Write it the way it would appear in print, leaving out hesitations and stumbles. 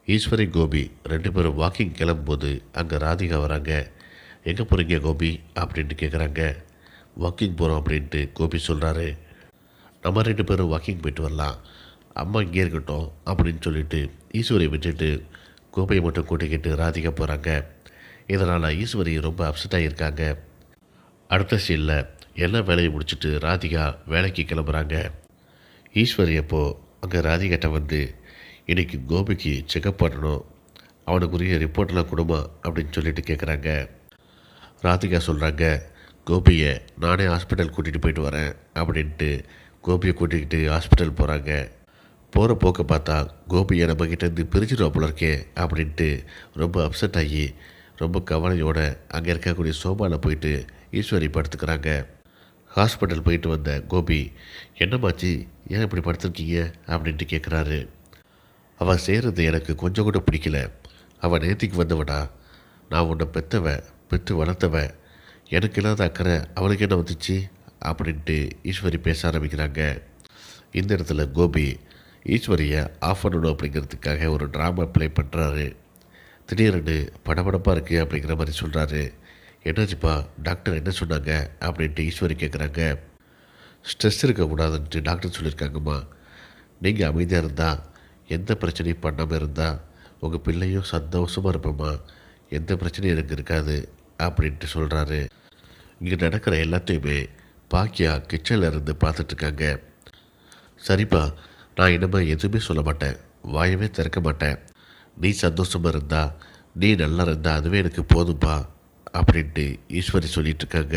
ஈஸ்வரி கோபி 2 பேரும் வாக்கிங் கிளம்பும்போது அங்கே ராதிகா வராங்க. எங்கே போகிறீங்க கோபி அப்படின்ட்டு கேட்குறாங்க. வாக்கிங் போகிறோம் அப்படின்ட்டு கோபி சொல்கிறாரு. நம்ம 2 பேரும் வாக்கிங் போயிட்டு வரலாம், அம்மா இங்கே இருக்கட்டும் அப்படின்னு சொல்லிட்டு ஈஸ்வரியை விட்டுட்டு கோபியை மட்டும் கூட்டிக்கிட்டு ராதிகா போகிறாங்க. இதனால் ஈஸ்வரி ரொம்ப அப்செட் ஆகியிருக்காங்க. அடுத்த சீனில் எல்லா வேலையும் முடிச்சுட்டு ராதிகா வேலைக்கு கிளம்புறாங்க. ஈஸ்வரி அப்போது அங்கே ராதிகாட்ட வந்து இன்றைக்கி கோபிக்கு செக்கப் பண்ணணும், அவனுக்குரிய ரிப்போர்ட்லாம் கொடுமா அப்படின்னு சொல்லிட்டு கேட்குறாங்க. ராதிகா சொல்கிறாங்க, கோபியை நானே ஹாஸ்பிட்டல் கூட்டிகிட்டு போயிட்டு வரேன் அப்படின்ட்டு கோபியை கூட்டிக்கிட்டு ஹாஸ்பிட்டல் போகிறாங்க. போகிற போக்க பார்த்தா கோபியை நம்மக்கிட்டேருந்து பிரிச்சுடுவா போல இருக்கே அப்படின்ட்டு ரொம்ப அப்செட் ஆகி ரொம்ப கவலையோட அங்கே இருக்கக்கூடிய சோபாவில் போயிட்டு ஈஸ்வரி படுத்துக்கிறாங்க. ஹாஸ்பிட்டல் போயிட்டு வந்த கோபி, என்னம்மாச்சு, ஏன் இப்படி படுத்துருக்கீங்க அப்படின்ட்டு கேட்குறாரு. அவள் செய்கிறது எனக்கு கொஞ்சம் கூட பிடிக்கல. அவள் நேத்திக்கு வந்தவடா, நான் உன்னை பெற்று வளர்த்தவன், எனக்கு இல்லாத அக்கறை அவளுக்கு என்ன வந்துச்சு அப்படின்ட்டு ஈஸ்வரி பேச ஆரம்பிக்கிறாங்க. இந்த இடத்துல கோபி ஈஸ்வரியை ஆஃப் பண்ணணும் அப்படிங்கிறதுக்காக ஒரு ட்ராமா ப்ளே பண்ணுறாரு. திடீர்னு படபடப்பாக இருக்குது அப்படிங்கிற மாதிரி சொல்கிறாரு. என்னாச்சுப்பா, டாக்டர் என்ன சொன்னாங்க அப்படின்ட்டு ஈஸ்வரி கேட்குறாங்க. ஸ்ட்ரெஸ் இருக்கக்கூடாதுன்ட்டு டாக்டர் சொல்லியிருக்காங்கம்மா. நீங்கள் அமைதியாக இருந்தால், எந்த பிரச்சனையும் பண்ணாமல் இருந்தால் உங்கள் பிள்ளையும் சந்தோஷமாக இருப்போம்மா, எந்த பிரச்சனையும் எனக்கு இருக்காது அப்படின்ட்டு சொல்கிறாரு. இங்கே நடக்கிற எல்லாத்தையுமே பாக்கியா கிச்சனில் இருந்து பார்த்துட்ருக்காங்க. சரிப்பா, நான் இனிமேல் எதுவுமே சொல்ல மாட்டேன், வாயவே திறக்க மாட்டேன். நீ சந்தோஷமாக இருந்தா, நீ நல்லா இருந்தா அதுவே எனக்கு போதும்பா அப்படின்ட்டு ஈஸ்வரி சொல்லிகிட்ருக்காங்க.